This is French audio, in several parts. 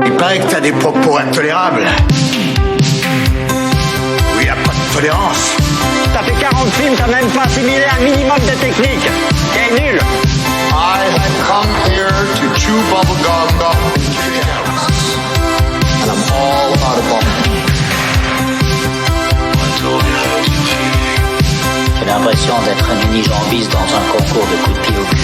Il paraît que t'as des propos intolérables. Où il n'y a pas de tolérance. T'as fait 40 films, t'as même pas assimilé un minimum de technique. T'es nul. I had come here to chew bubblegum and I'm all out of bubblegum. J'ai l'impression d'être un unijambiste dans un concours de coups de pied au cul.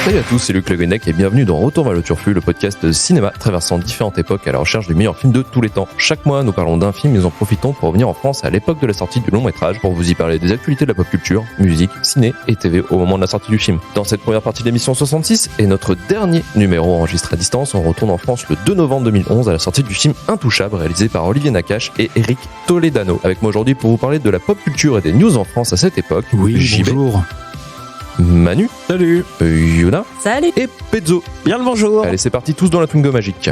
Salut à tous, c'est Luc Le Guenec et bienvenue dans Retour vers le Turfu, le podcast de cinéma traversant différentes époques à la recherche des meilleurs films de tous les temps. Chaque mois, nous parlons d'un film et nous en profitons pour revenir en France à l'époque de la sortie du long métrage pour vous y parler des actualités de la pop culture, musique, ciné et TV au moment de la sortie du film. Dans cette première partie de l'émission 66 et notre dernier numéro enregistré à distance, on retourne en France le 2 novembre 2011 à la sortie du film Intouchable réalisé par Olivier Nakache et Eric Toledano. Avec moi aujourd'hui pour vous parler de la pop culture et des news en France à cette époque. Oui, JB, bonjour. Manu, Salut. Yuna, Salut. et Pezzo. Bien le bonjour. Allez, c'est parti, tous dans la Twingo magique.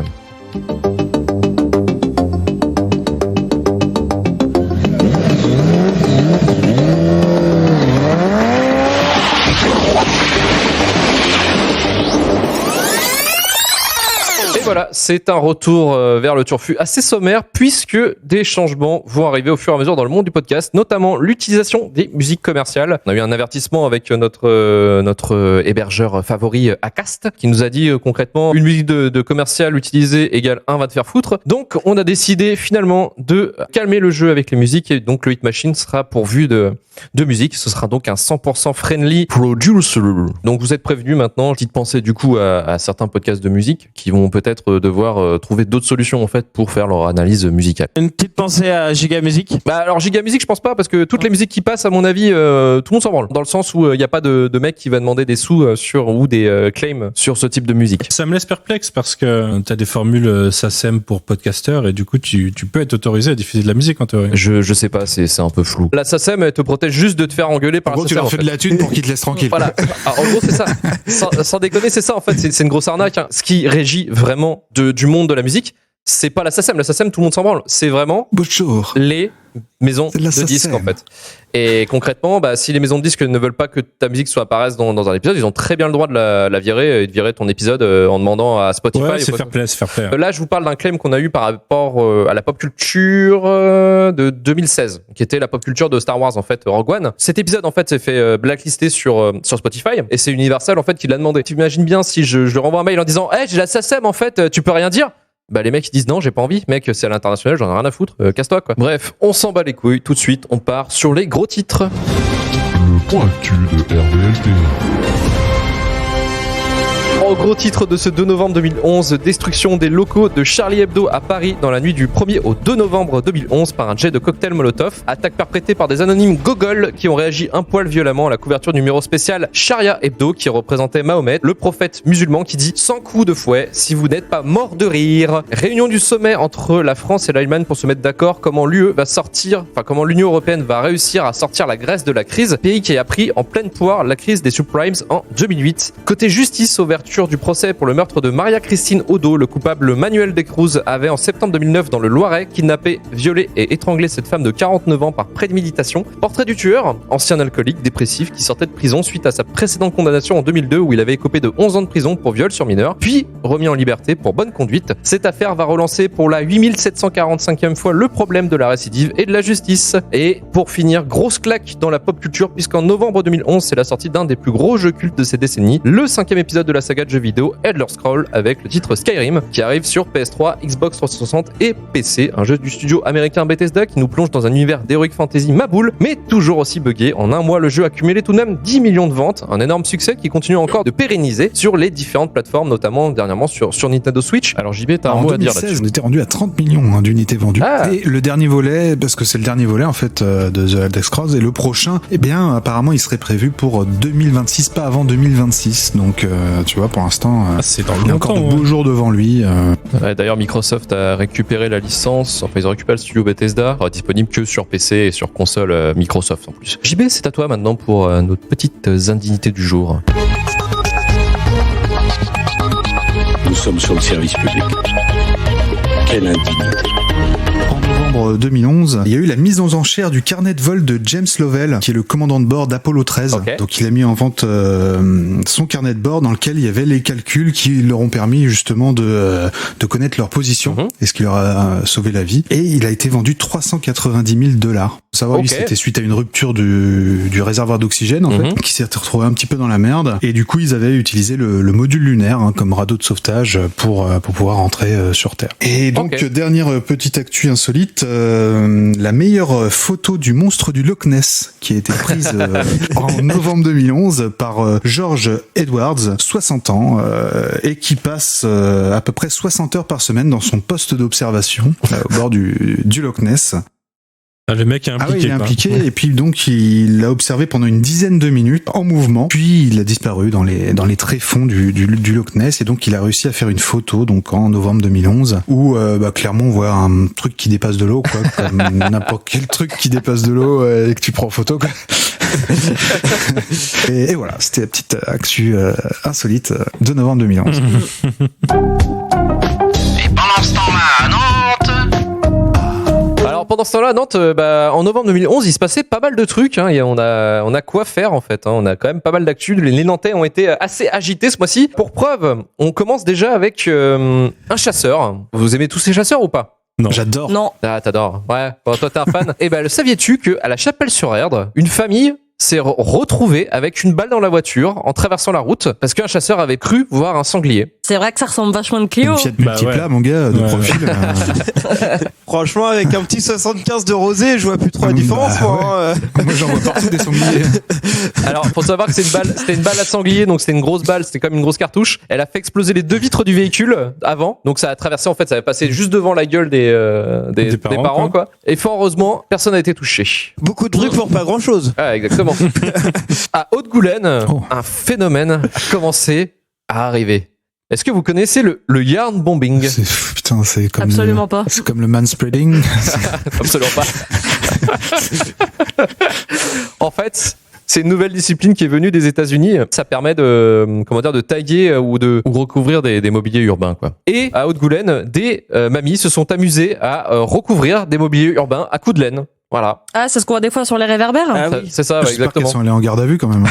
Et voilà, c'est un retour vers le Turfu assez sommaire puisque des changements vont arriver au fur et à mesure dans le monde du podcast, notamment l'utilisation des musiques commerciales. On a eu un avertissement avec notre hébergeur favori Acast qui nous a dit concrètement une musique de commercial utilisée égale 1 va te faire foutre. Donc on a décidé finalement de calmer le jeu avec les musiques et donc le Hit Machine sera pourvu de musique. Ce sera donc un 100% friendly producer. Donc vous êtes prévenus maintenant. Petite pensée du coup à certains podcasts de musique qui vont peut-être devoir trouver d'autres solutions en fait pour faire leur analyse musicale. Une petite pensée à Giga Music. Bah alors Giga Music je pense pas parce que toutes les musiques qui passent à mon avis tout le monde s'en branle. Dans le sens où il n'y a pas de mec qui va demander des sous sur ou des claims sur ce type de musique. Ça me laisse perplexe parce que t'as des formules SACEM pour podcasters et du coup tu peux être autorisé à diffuser de la musique en théorie. Je sais pas, c'est un peu flou. La SACEM elle te protège juste de te faire engueuler par En gros, la tu SACEM. leur fais de la thune pour qu'ils te laissent tranquille. Voilà. Alors, en gros, c'est ça. Sans déconner, c'est ça, en fait. C'est une grosse arnaque. Hein. Ce qui régit vraiment du monde de la musique, c'est pas la SACEM. La SACEM, tout le monde s'en branle. C'est vraiment Bonjour. les maisons C'est de la de disques, SACEM. en fait. Et concrètement, si les maisons de disques ne veulent pas que ta musique soit apparaisse dans un épisode, ils ont très bien le droit de la virer et de virer ton épisode en demandant à Spotify. Ouais, c'est fair play. Là, je vous parle d'un claim qu'on a eu par rapport à la pop culture de 2016, qui était la pop culture de Star Wars, en fait, Rogue One. Cet épisode, en fait, s'est fait blacklister sur Spotify, et c'est Universal, en fait, qui l'a demandé. Tu imagines bien si je leur envoie un mail en disant, hey, j'ai la SACEM, en fait, tu peux rien dire? Bah les mecs ils disent non, j'ai pas envie, mec, c'est à l'international, j'en ai rien à foutre, casse-toi quoi. Bref, on s'en bat les couilles, tout de suite, on part sur les gros titres. Le point actu de RVLT. En gros titre de ce 2 novembre 2011, destruction des locaux de Charlie Hebdo à Paris dans la nuit du 1er au 2 novembre 2011 par un jet de cocktail Molotov. Attaque perpétrée par des anonymes gogols qui ont réagi un poil violemment à la couverture du numéro spécial Sharia Hebdo qui représentait Mahomet, le prophète musulman qui dit 100 coups de fouet si vous n'êtes pas mort de rire. Réunion du sommet entre la France et l'Allemagne pour se mettre d'accord comment l'UE va sortir, comment l'Union Européenne va réussir à sortir la Grèce de la crise, pays qui a pris en pleine poire la crise des subprimes en 2008. Côté justice, ouverture du procès pour le meurtre de Maria-Christine Odo, le coupable Manuel Descruz avait en septembre 2009 dans le Loiret kidnappé, violé et étranglé cette femme de 49 ans par préméditation. Portrait du tueur, ancien alcoolique dépressif qui sortait de prison suite à sa précédente condamnation en 2002 où il avait écopé de 11 ans de prison pour viol sur mineur, puis remis en liberté pour bonne conduite. Cette affaire va relancer pour la 8745e fois le problème de la récidive et de la justice. Et pour finir, grosse claque dans la pop culture puisqu'en novembre 2011 c'est la sortie d'un des plus gros jeux cultes de ces décennies, le 5e épisode de la saga de jeux vidéo Elder Scrolls avec le titre Skyrim qui arrive sur PS3, Xbox 360 et PC, un jeu du studio américain Bethesda qui nous plonge dans un univers d'heroic fantasy maboule mais toujours aussi buggé. En un mois, le jeu a cumulé tout de même 10 millions de ventes, un énorme succès qui continue encore de pérenniser sur les différentes plateformes, notamment dernièrement sur Nintendo Switch. Alors JB, t'as un mot à dire là-dessus. On était rendu à 30 millions d'unités vendues. Ah. Et le dernier volet, parce que c'est le dernier volet en fait de The Elder Scrolls, et le prochain, apparemment il serait prévu pour 2026, pas avant 2026. Donc tu vois, pour l'instant, C'est dans il y a le encore de temps. beaux jours devant lui. Ouais, d'ailleurs, Microsoft a récupéré la licence, ils ont récupéré le studio Bethesda, disponible que sur PC et sur console Microsoft en plus. JB, c'est à toi maintenant pour nos petites indignités du jour. Nous sommes sur le service public. Quelle indignité. En novembre novembre 2011, il y a eu la mise aux enchères du carnet de vol de James Lovell, qui est le commandant de bord d'Apollo 13. Ok. Donc il a mis en vente son carnet de bord dans lequel il y avait les calculs qui leur ont permis justement de connaître leur position et ce qui leur a sauvé la vie. Et il a été vendu $390 000. Faut savoir, lui, Ok. c'était suite à une rupture du réservoir d'oxygène, en fait, qui s'est retrouvé un petit peu dans la merde. Et du coup, ils avaient utilisé le module lunaire comme radeau de sauvetage pour pouvoir rentrer sur Terre. Et donc, Ok. dernière petite actu insolite, la meilleure photo du monstre du Loch Ness qui a été prise en novembre 2011 par George Edwards, 60 ans, et qui passe à peu près 60 heures par semaine dans son poste d'observation au bord du Loch Ness. Ah, le mec est impliqué. Ah oui, il est quoi. impliqué, et puis donc il l'a observé pendant une dizaine de minutes en mouvement, puis il a disparu dans les tréfonds du Loch Ness, et donc il a réussi à faire une photo donc en novembre 2011 où clairement on voit un truc qui dépasse de l'eau, quoi, comme n'importe quel truc qui dépasse de l'eau et que tu prends en photo, quoi. et voilà, c'était la petite actu insolite de novembre 2011. Et pendant ce temps-là, à Nantes... Alors pendant ce temps-là, à Nantes, en novembre 2011, il se passait pas mal de trucs. Hein, et on a quoi faire en fait. Hein, on a quand même pas mal d'actu. Les Nantais ont été assez agités ce mois-ci. Pour preuve, on commence déjà avec un chasseur. Vous aimez tous ces chasseurs ou pas? Non. J'adore. Non. Ah, t'adores. Ouais. Bon, toi, t'es un fan. Et le saviez-tu que à la Chapelle-sur-Erdre, une famille s'est retrouvée avec une balle dans la voiture en traversant la route parce qu'un chasseur avait cru voir un sanglier. C'est vrai que ça ressemble vachement à une Clio. Une Fiat Bah Multipla, ouais. mon gars, de Ouais. profil. Franchement, avec un petit 75 de rosé, je vois plus trop la différence, Bah, moi. hein. Moi, j'en vois partout des sangliers. Alors, faut savoir que c'était une balle à sanglier, donc c'était une grosse balle, c'était comme une grosse cartouche. Elle a fait exploser les deux vitres du véhicule avant, donc ça a traversé, en fait, ça avait passé juste devant la gueule des parents, quoi. Et fort heureusement, personne n'a été touché. Beaucoup de trucs pour pas grand-chose. Ah, exactement. À Haute-Goulaine, un phénomène a commencé à arriver. Est-ce que vous connaissez le yarn bombing? Putain, c'est comme Absolument pas. C'est comme le manspreading. Absolument pas. En fait, c'est une nouvelle discipline qui est venue des États-Unis. Ça permet de tailler ou de recouvrir des mobiliers urbains, quoi. Et à Haute-Goulaine, des mamies se sont amusées à recouvrir des mobiliers urbains à coups de laine. Voilà. Ah, c'est ce qu'on voit des fois sur les réverbères. Ah Ça- oui. C'est ça, ouais, J'espère qu'elles exactement. sont allées en garde à vue quand même.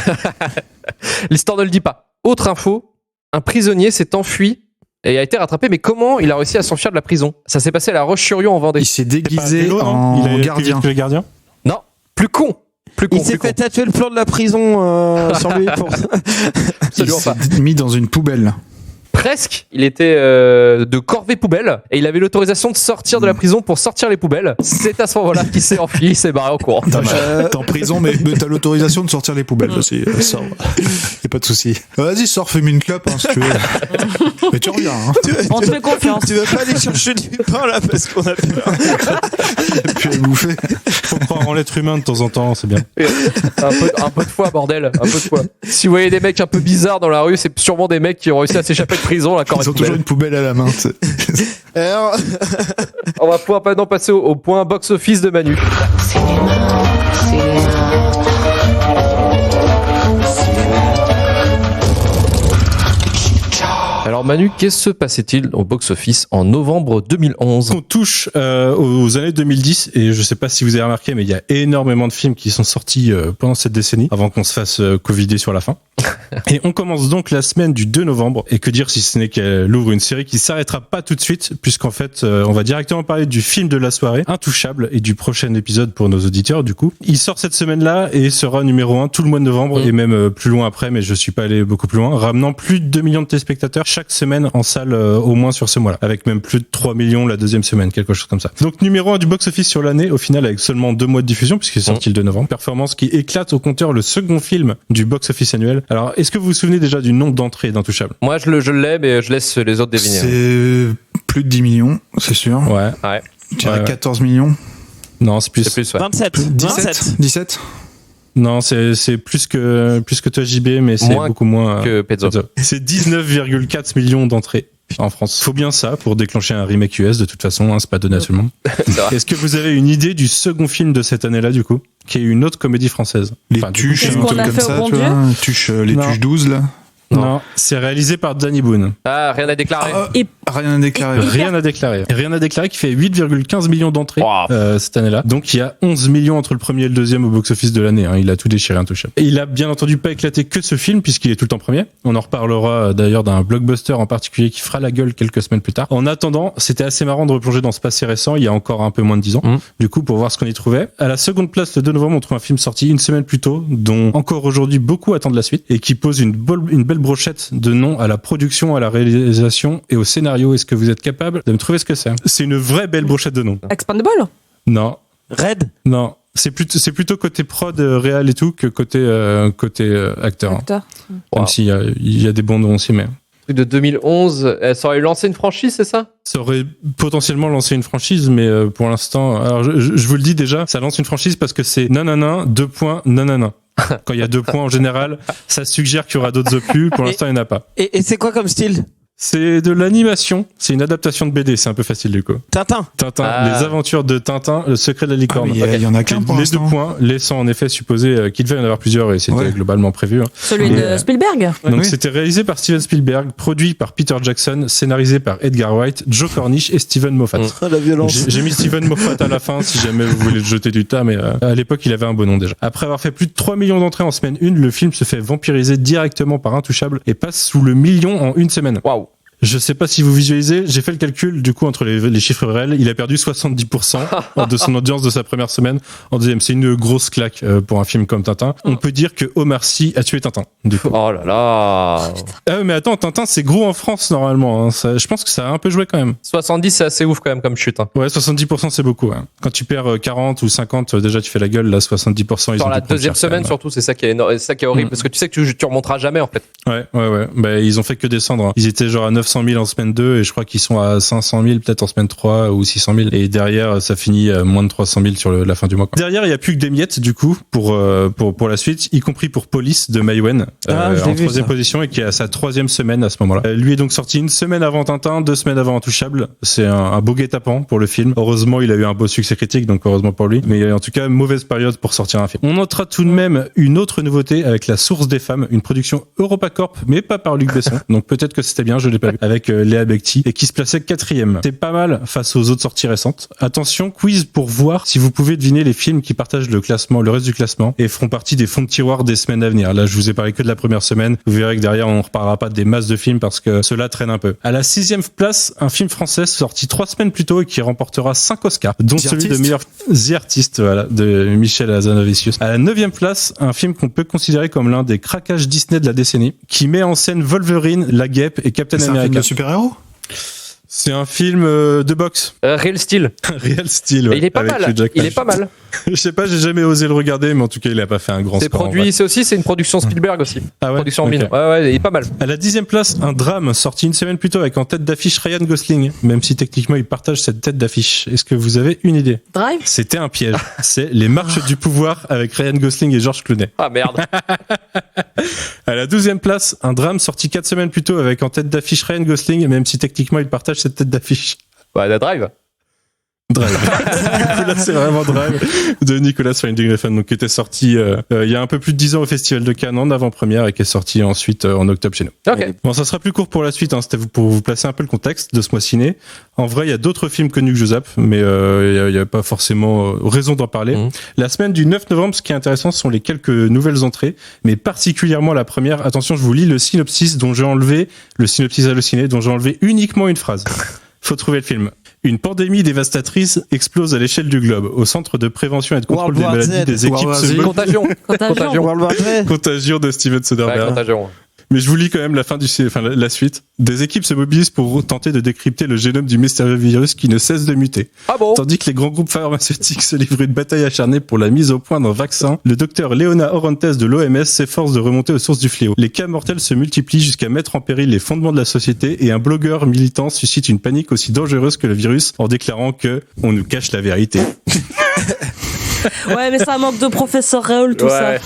L'histoire ne le dit pas. Autre info, un prisonnier s'est enfui et a été rattrapé. Mais comment il a réussi à s'enfuir de la prison? Ça s'est passé à La Roche-sur-Yon en Vendée. Il s'est C'est pas un déguisé vélo, non en Il a gardien. que les gardiens. Non, plus con. Il s'est fait tatouer le plan de la prison sur lui pour ça. Il Absolument pas. s'est mis dans une poubelle. Presque. Il était de corvée poubelle et il avait l'autorisation de sortir de la prison pour sortir les poubelles. C'est à ce moment-là qu'il s'est enfui, il s'est barré au courant. T'es en prison, mais t'as l'autorisation de sortir les poubelles aussi. Sors. Y'a pas de souci. Vas-y, sors, fume une clope, hein, si tu veux. Mais tu reviens, hein. On te fait confiance. Tu veux pas aller chercher du pain là parce qu'on a peur. Et puis à bouffer. Faut croire en l'être humain de temps en temps, c'est bien. Un peu de foi, bordel. Un peu de foi. Si vous voyez des mecs un peu bizarres dans la rue, c'est sûrement des mecs qui ont réussi à s'échapper de prison. La Ils ont toujours une poubelle à la main. tu sais. Alors, On va pouvoir maintenant passer au point box-office de Manu. Alors Manu, qu'est-ce se passait-il au box-office en novembre 2011? On touche aux années 2010 et je sais pas si vous avez remarqué, mais il y a énormément de films qui sont sortis pendant cette décennie avant qu'on se fasse covider sur la fin. Et on commence donc la semaine du 2 novembre. Et que dire si ce n'est qu'elle ouvre une série qui s'arrêtera pas tout de suite, puisqu'en fait, on va directement parler du film de la soirée, Intouchable, et du prochain épisode pour nos auditeurs, du coup. Il sort cette semaine-là et sera numéro 1 tout le mois de novembre et même plus loin après, mais je suis pas allé beaucoup plus loin, ramenant plus de 2 millions de téléspectateurs chaque semaine en salle au moins sur ce mois-là, avec même plus de 3 millions la deuxième semaine, quelque chose comme ça. Donc numéro 1 du box-office sur l'année, au final, avec seulement 2 mois de diffusion, puisqu'il est sorti le 2 novembre. Performance qui éclate au compteur, le second film du box-office annuel. Alors, est-ce que vous vous souvenez déjà du nombre d'entrées d'Intouchable? Moi, je l'ai, mais je laisse les autres deviner. C'est plus de 10 millions, c'est sûr. Ouais. Ouais. Je dirais Ouais. 14 millions. Non, c'est plus. C'est plus, ouais. 27. 17 17 Non, c'est plus que toi JB, mais c'est Moins beaucoup moins que Pezzo. C'est 19,4 millions d'entrées en France. Faut bien ça pour déclencher un remake US de toute façon, hein, c'est pas donné à tout le monde. C'est vrai. Est-ce que vous avez une idée du second film de cette année-là du coup, qui est une autre comédie française? Les Enfin, du tuches, Qu'est-ce un qu'on truc a comme fait ça, au tu bon vois. Les Non. tuches 12, là. Non, c'est réalisé par Danny Boone. Ah, rien à déclarer. Et Rien à déclarer. Rien à déclarer. Rien à déclarer qui fait 8,15 millions d'entrées cette année-là. Donc il y a 11 millions entre le premier et le deuxième au box-office de l'année. Hein. Il a tout déchiré, Intouchable. Et il a bien entendu pas éclaté que ce film puisqu'il est tout le temps premier. On en reparlera d'ailleurs d'un blockbuster en particulier qui fera la gueule quelques semaines plus tard. En attendant, c'était assez marrant de replonger dans ce passé récent, il y a encore un peu moins de 10 ans. Du coup, pour voir ce qu'on y trouvait. À la seconde place, le 2 novembre, on trouve un film sorti une semaine plus tôt, dont encore aujourd'hui beaucoup attendent la suite et qui pose une belle brochette de noms à la production, à la réalisation et au scénario. Est-ce que vous êtes capable de me trouver ce que c'est? C'est une vraie belle brochette de noms. Expandable? Non. Red? Non. C'est plutôt côté prod, réel et tout que côté acteur. Acteur. Même s'il y a des bons noms aussi, mais. De 2011, ça aurait lancé une franchise, c'est ça? Ça aurait potentiellement lancé une franchise, mais pour l'instant, alors je vous le dis déjà, ça lance une franchise parce que c'est nanana, 2 points, nanana. Quand il y a 2 points en général, ça suggère qu'il y aura d'autres opus. Pour l'instant, il n'y en a pas. Et c'est quoi comme style? C'est de l'animation. C'est une adaptation de BD. C'est un peu facile du coup. Tintin. Les aventures de Tintin, le secret de la licorne. Il y en a qu'un pour les l'instant. 2 points, laissant en effet supposer qu'il devait y en avoir plusieurs et c'était globalement prévu. Celui de Spielberg. Donc c'était réalisé par Steven Spielberg, produit par Peter Jackson, scénarisé par Edgar Wright, Joe Cornish et Steven Moffat. La violence. J'ai mis Steven Moffat à la fin si jamais vous voulez le jeter du tas, mais à l'époque il avait un beau nom déjà. Après avoir fait plus de 3 millions d'entrées en semaine 1, le film se fait vampiriser directement par Intouchable et passe sous le million en une semaine. Waouh. Je sais pas si vous visualisez, j'ai fait le calcul du coup entre les chiffres réels, il a perdu 70% de son audience de sa première semaine en deuxième. C'est une grosse claque pour un film comme Tintin. On peut dire que Omar Sy a tué Tintin. Du coup. Oh là là. Mais attends, Tintin c'est gros en France normalement. Hein. Je pense que ça a un peu joué quand même. 70 c'est assez ouf quand même comme chute. Hein. Ouais, 70% c'est beaucoup. Hein. Quand tu perds 40 ou 50, déjà tu fais la gueule. Là, 70%. Ils Dans ont la dû deuxième prendre cher, semaine surtout, c'est ça qui est énorme, c'est ça qui est horrible parce que tu sais que tu remonteras jamais en fait. Ouais. Bah, ils ont fait que descendre. Hein. Ils étaient genre à 900 000 en semaine 2 et je crois qu'ils sont à 500 000 peut-être en semaine 3 ou 600 000 et derrière ça finit à moins de 300 000 sur la fin du mois. Quoi. Derrière il y a plus que des miettes du coup pour la suite, y compris pour Police de Mai Wen en 3e position et qui est à sa 3e semaine à ce moment-là. Lui est donc sorti une semaine avant Tintin, 2 semaines avant Intouchable. C'est un beau guet-apens pour le film. Heureusement il a eu un beau succès critique donc heureusement pour lui. Mais en tout cas mauvaise période pour sortir un film. On notera tout de même une autre nouveauté avec La Source des Femmes, une production EuropaCorp mais pas par Luc Besson. Donc peut-être que c'était bien, je l'ai pas vu. Avec Léa Becti et qui se plaçait 4e. C'est pas mal face aux autres sorties récentes. Attention, quiz pour voir si vous pouvez deviner les films qui partagent le reste du classement et feront partie des fonds de tiroir des semaines à venir. Là, je vous ai parlé que de la première semaine. Vous verrez que derrière, on reparlera pas des masses de films parce que cela traîne un peu. À la 6e place, un film français sorti 3 semaines plus tôt et qui remportera 5 Oscars, dont celui de meilleur The Artist, voilà, de Michel Hazanavicius. À la 9e place, un film qu'on peut considérer comme l'un des craquages Disney de la décennie, qui met en scène Wolverine, La Guêpe et Captain America. C'est un film de super-héros? C'est un film de boxe. Real Steel. Real Steel, ouais. Il est pas mal. Il est pas mal. Je sais pas, j'ai jamais osé le regarder, mais en tout cas, il a pas fait un grand score. C'est une production Spielberg aussi. Ah ouais. Production en mine. Ouais, il est pas mal. À la 10e place, un drame sorti une semaine plus tôt avec en tête d'affiche Ryan Gosling, même si techniquement il partage cette tête d'affiche. Est-ce que vous avez une idée? Drive? C'était un piège. C'est Les Marches du Pouvoir avec Ryan Gosling et George Clooney. Ah merde. À la 12e place, un drame sorti 4 semaines plus tôt avec en tête d'affiche Ryan Gosling, même si techniquement il partage cette tête d'affiche. La Drive. Drive. Là, c'est vraiment Drive de Nicolas Winding Refn, donc qui était sorti il y a un peu plus de 10 ans au Festival de Cannes en avant-première et qui est sorti ensuite en octobre chez nous. Ok. Bon, ça sera plus court pour la suite, hein, c'était pour vous placer un peu le contexte de ce mois ciné. En vrai, il y a d'autres films connus que je zappe, mais il y a pas forcément raison d'en parler. La semaine du 9 novembre, ce qui est intéressant, ce sont les quelques nouvelles entrées, mais particulièrement la première. Attention, je vous lis le synopsis dont j'ai enlevé, le synopsis halluciné, dont j'ai enlevé uniquement une phrase. Faut trouver le film. Une pandémie dévastatrice explose à l'échelle du globe. Au centre de prévention et de contrôle des maladies, des équipes se Contagion. Contagion de Steven Soderbergh. Ouais, Contagion. Mais je vous lis quand même la suite. Des équipes se mobilisent pour tenter de décrypter le génome du mystérieux virus qui ne cesse de muter. Ah bon? Tandis que les grands groupes pharmaceutiques se livrent une bataille acharnée pour la mise au point d'un vaccin, le docteur Léona Orantes de l'OMS s'efforce de remonter aux sources du fléau. Les cas mortels se multiplient jusqu'à mettre en péril les fondements de la société et un blogueur militant suscite une panique aussi dangereuse que le virus en déclarant que on nous cache la vérité. Ouais, mais ça manque de professeur Raoul, tout ça.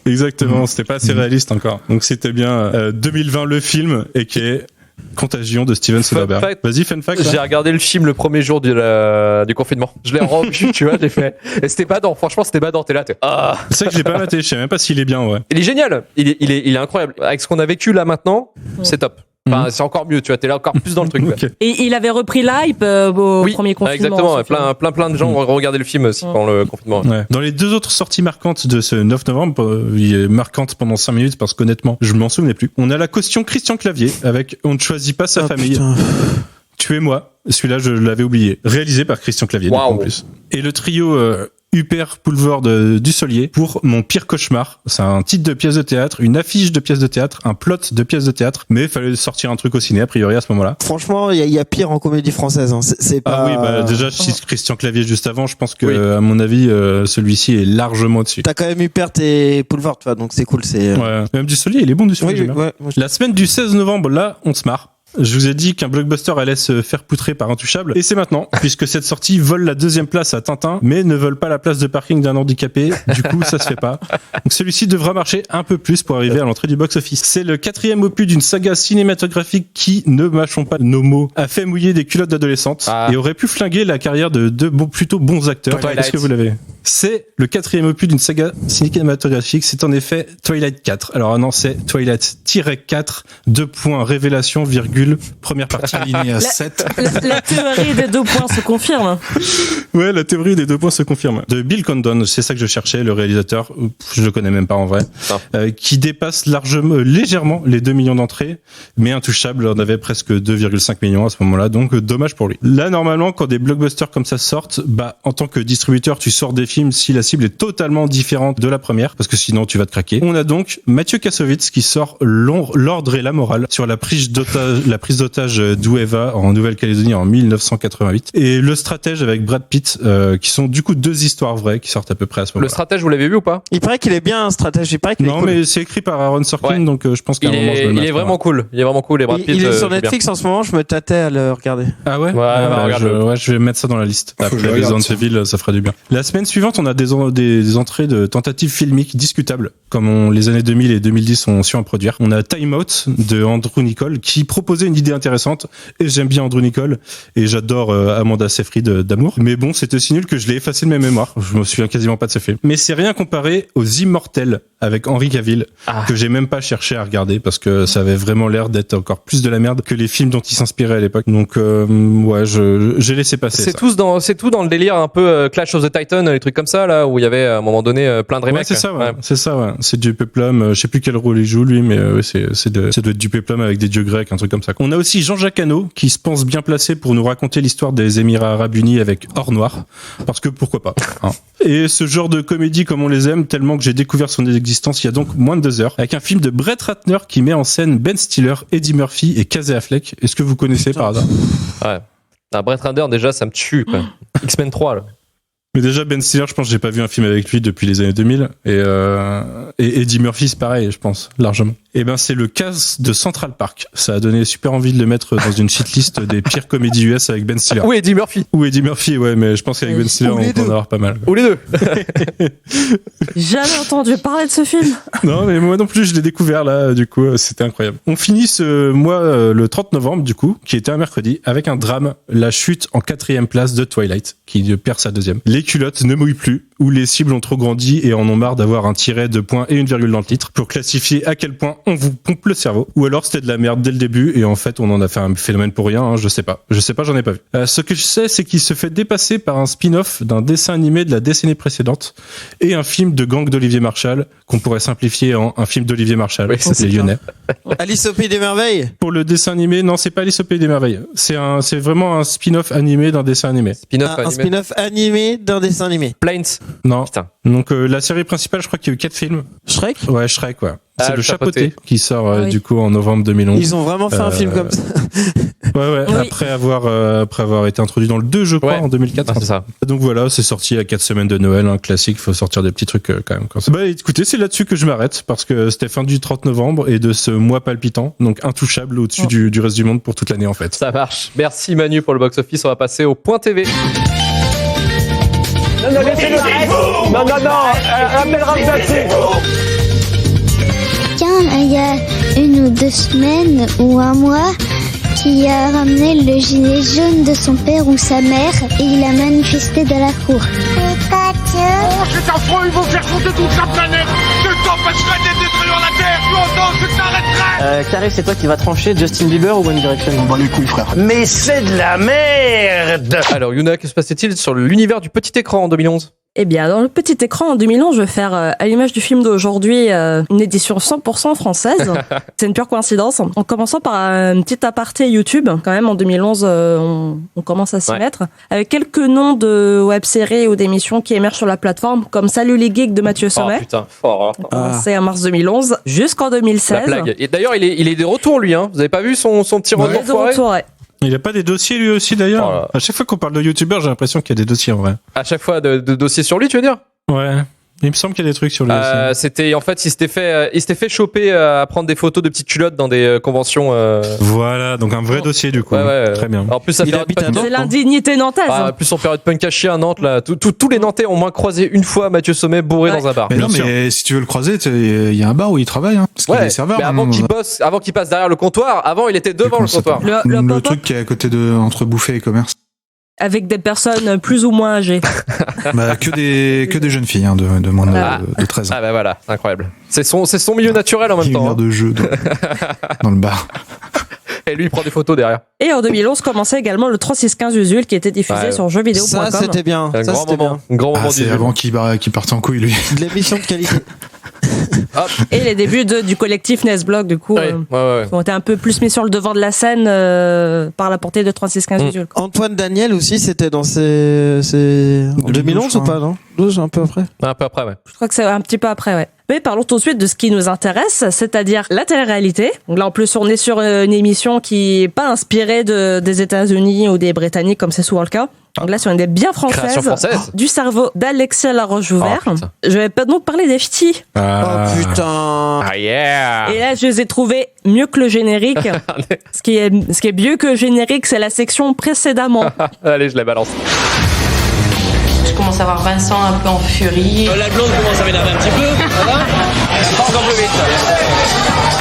Exactement, c'était pas assez réaliste encore. Donc c'était bien 2020 le film et qui est Contagion de Steven Soderbergh. Vas-y, fun fact. J'ai regardé le film le premier jour du confinement. Je l'ai revu, tu vois, j'ai fait. Et c'était badant, franchement, c'était badant. T'es là, ah. C'est ça que j'ai pas maté, je sais même pas s'il est bien, ouais. Il est génial, il est incroyable. Avec ce qu'on a vécu là maintenant, c'est top. Enfin, c'est encore mieux, tu vois, t'es là encore plus dans le truc. Quoi. Et il avait repris l'hype au premier confinement. Exactement, plein de gens ont regardé le film aussi pendant le confinement. Ouais. Dans les deux autres sorties marquantes de ce 9 novembre, il est marquante pendant 5 minutes parce qu'honnêtement, je m'en souvenais plus. On a la caution Christian Clavier avec On ne choisit pas sa famille. Putain. Tuez-moi. Celui-là, je l'avais oublié. Réalisé par Christian Clavier, en plus. Et le trio Huppert Poulvord du Solier pour Mon pire cauchemar. C'est un titre de pièce de théâtre, une affiche de pièce de théâtre, un plot de pièce de théâtre, mais il fallait sortir un truc au ciné a priori à ce moment-là. Franchement, il y a pire en comédie française. Hein. C'est pas. Ah oui, bah déjà je cite Christian Clavier juste avant. Je pense que à mon avis, celui-ci est largement au-dessus. T'as quand même Huppert et Poulvord, tu vois, donc c'est cool. C'est. Ouais. Même du Solier, il est bon du Solier. Oui, ouais, La semaine du 16 novembre, là, on se marre. Je vous ai dit qu'un blockbuster allait se faire poutrer par Intouchable, et c'est maintenant, puisque cette sortie vole la 2e place à Tintin, mais ne vole pas la place de parking d'un handicapé. Du coup, ça se fait pas. Donc celui-ci devra marcher un peu plus pour arriver à l'entrée du box-office. C'est le 4e opus d'une saga cinématographique qui, ne mâchons pas nos mots, a fait mouiller des culottes d'adolescentes et aurait pu flinguer la carrière de deux plutôt bons acteurs. Est-ce que vous l'avez? C'est le 4e opus d'une saga cinématographique. C'est en effet Twilight 4. Alors non, c'est Twilight-4, révélation, première partie. Alinéa 7. La théorie des 2 points se confirme. Ouais, la théorie des 2 points se confirme. De Bill Condon, c'est ça que je cherchais, le réalisateur. Je le connais même pas en vrai. Qui dépasse légèrement les 2 millions d'entrées, mais Intouchable en avait presque 2,5 millions à ce moment-là, donc dommage pour lui. Là, normalement, quand des blockbusters comme ça sortent, bah, en tant que distributeur, tu sors des films si la cible est totalement différente de la première, parce que sinon tu vas te craquer. On a donc Mathieu Kassovitz qui sort L'ordre et la morale sur la prise d'otage d'Ueva en Nouvelle-Calédonie en 1988, et Le stratège avec Brad Pitt, qui sont du coup 2 histoires vraies qui sortent à peu près à ce moment-là. Le stratège, vous l'avez vu ou pas? Il paraît qu'il est bien, un stratège. Il paraît qu'il est cool. Mais c'est écrit par Aaron Sorkin, donc je pense qu'à un moment je il est vraiment cool. Il est vraiment cool, et Brad Pitt. Il est sur Netflix en ce moment. Je me tâtais à le regarder. Ah ouais? Je vais mettre ça dans la liste. Après les Evil, ça fera du bien. La semaine suivante, on a des entrées de tentatives filmiques discutables, comme les années 2000 et 2010 ont su en produire. On a Time Out de Andrew Niccol qui proposait une idée intéressante, et j'aime bien Andrew Niccol et j'adore Amanda Seyfried d'amour, mais bon, c'était si nul que je l'ai effacé de ma mémoire. Je me souviens quasiment pas de ce film, mais c'est rien comparé aux Immortels avec Henry Cavill, que j'ai même pas cherché à regarder parce que ça avait vraiment l'air d'être encore plus de la merde que les films dont il s'inspirait à l'époque. Donc j'ai laissé passer. C'est tout dans le délire un peu Clash of the Titans, les trucs comme ça là, où il y avait à un moment donné plein de remakes. C'est ça, c'est ça, ouais. C'est du péplum. Je sais plus quel rôle il joue lui, mais ça doit être du péplum avec des dieux grecs, un truc comme ça. On a aussi Jean-Jacques Hano qui se pense bien placé pour nous raconter l'histoire des Émirats Arabes Unis avec Or Noir, parce que pourquoi pas. Hein. Et ce genre de comédie comme on les aime, tellement que j'ai découvert son existence il y a donc moins de 2 heures, avec un film de Brett Ratner qui met en scène Ben Stiller, Eddie Murphy et Casey Affleck. Est-ce que vous connaissez par hasard? Ouais. Brett Ratner, déjà, ça me tue, quoi. X-Men 3, là. Mais déjà, Ben Stiller, je pense que j'ai pas vu un film avec lui depuis les années 2000. Et Eddie Murphy, c'est pareil, je pense, largement. Et ben, c'est le cas de Central Park. Ça a donné super envie de le mettre dans une shitlist des pires comédies US avec Ben Stiller. Ou Eddie Murphy. Ou Eddie Murphy, ouais, mais je pense qu'avec Ben Stiller, on peut en avoir pas mal. Ou les deux. Jamais entendu parler de ce film. Non, mais moi non plus, je l'ai découvert là, du coup, c'était incroyable. On finit ce mois, le 30 novembre, du coup, qui était un mercredi, avec un drame, la chute en 4e place de Twilight, qui perd sa 2e. Les culottes ne mouillent plus, ou les cibles ont trop grandi et en ont marre d'avoir un tiret, 2 points et une virgule dans le titre pour classifier à quel point on vous pompe le cerveau. Ou alors c'était de la merde dès le début et en fait on en a fait un phénomène pour rien, hein, je sais pas, j'en ai pas vu. Ce que je sais, c'est qu'il se fait dépasser par un spin-off d'un dessin animé de la décennie précédente et un film de gang d'Olivier Marchal qu'on pourrait simplifier en un film d'Olivier Marchal, les Lyonnais. Alice au Pays des Merveilles. Pour le dessin animé, non, c'est pas Alice au Pays des Merveilles. C'est vraiment un spin-off animé d'un dessin animé. Un spin-off animé d'un dessin animé. Planes. Non. Putain. Donc la série principale, je crois qu'il y a eu 4 films. Shrek. Ouais, Shrek, ouais. C'est le chapeauté qui sort du coup en novembre 2011. Ils ont vraiment fait un film comme ça. Ouais. Oui. Après avoir été introduit dans le 2, je crois, en 2004. C'est ça. Donc voilà, c'est sorti à 4 semaines de Noël, un classique. Faut sortir des petits trucs quand même. Bah écoutez, c'est là-dessus que je m'arrête parce que c'était fin du 30 novembre et de ce mois palpitant, donc intouchable au-dessus du reste du monde pour toute l'année en fait. Ça marche. Merci Manu pour le box-office. On va passer au point TV. Non, appelle Ramsey. Tiens, il y a 1 ou 2 semaines ou un mois qui a ramené le gilet jaune de son père ou sa mère et il a manifesté dans la cour. Oh, cet affreux, ils vont faire sauter toute la planète. Je t'empêcherai de détruire la Terre plus longtemps que je t'arrêterai. Carré, c'est toi qui vas trancher, Justin Bieber ou One Direction? On bat les couilles, frère. Mais c'est de la merde. Alors, Yuna, que se passait-il sur l'univers du petit écran en 2011? Eh bien, dans le petit écran, en 2011, je vais faire, à l'image du film d'aujourd'hui, une édition 100% française. C'est une pure coïncidence. En commençant par un petit aparté YouTube, quand même, en 2011, on commence à s'y mettre, avec quelques noms de web-séries ou d'émissions qui émergent sur la plateforme, comme Salut les geeks de Mathieu Sommet. Oh putain, fort. C'est en mars 2011, jusqu'en 2016. La blague. Et d'ailleurs, il est de retour, lui. Hein. Vous avez pas vu son petit retour foiré? Ouais. Il a pas des dossiers lui aussi d'ailleurs. À chaque fois qu'on parle de youtubeur, j'ai l'impression qu'il y a des dossiers en vrai. À chaque fois de dossiers sur lui, tu veux dire? Ouais. Il me semble qu'il y a des trucs sur lui aussi. C'était en fait, il s'était fait choper à prendre des photos de petites culottes dans des conventions. Voilà, donc un vrai dossier du coup. Ouais. Très bien. En plus, ça c'est l'indignité nantaise. En plus, en période punk à chier à Nantes, là, tous les Nantais ont au moins croisé une fois Mathieu Sommet bourré dans un bar. Mais non, mais si tu veux le croiser, il y a un bar où il travaille, hein, parce qu'il est serveur. Mais avant qu'il passe derrière le comptoir, avant il était devant le comptoir. Le truc qui est à côté entre bouffet et commerce. Avec des personnes plus ou moins âgées. Bah, que des jeunes filles hein, de moins de 13 ans. Ah bah voilà, incroyable. C'est son milieu naturel en même temps. Il y a une heure de jeu dans le bar. Et lui, il prend des photos derrière. Et en 2011 commençait également le 3615 Usul qui était diffusé sur jeuxvideo.com. Ça, c'était bien. Un grand moment c'est avant qu'il parte en couille, lui. De l'émission de qualité. Et les débuts du collectif Nesblog, du coup, ont été un peu plus mis sur le devant de la scène par la portée de 3615 Usul. Antoine Daniel aussi, c'était dans ses... En 2011 ou pas, non? 12, un peu après. Un peu après, ouais. Je crois que c'est un petit peu après, ouais. Mais parlons tout de suite de ce qui nous intéresse, c'est-à-dire la télé-réalité. Donc là, en plus, on est sur une émission qui n'est pas inspirée des États-Unis ou des Britanniques, comme c'est souvent le cas. Donc là, sur une idée bien française, du cerveau d'Alexia Laroche-Joubert. Je vais pas donc parler des ch'tis. Oh putain. Ah yeah. Et là, je les ai trouvés mieux que le générique. Ce qui est mieux que le générique, c'est la section précédemment. Allez, je la balance. Je commence à voir Vincent un peu en furie. La blonde commence à m'énerver un petit peu. Ça va? Pas encore plus vite.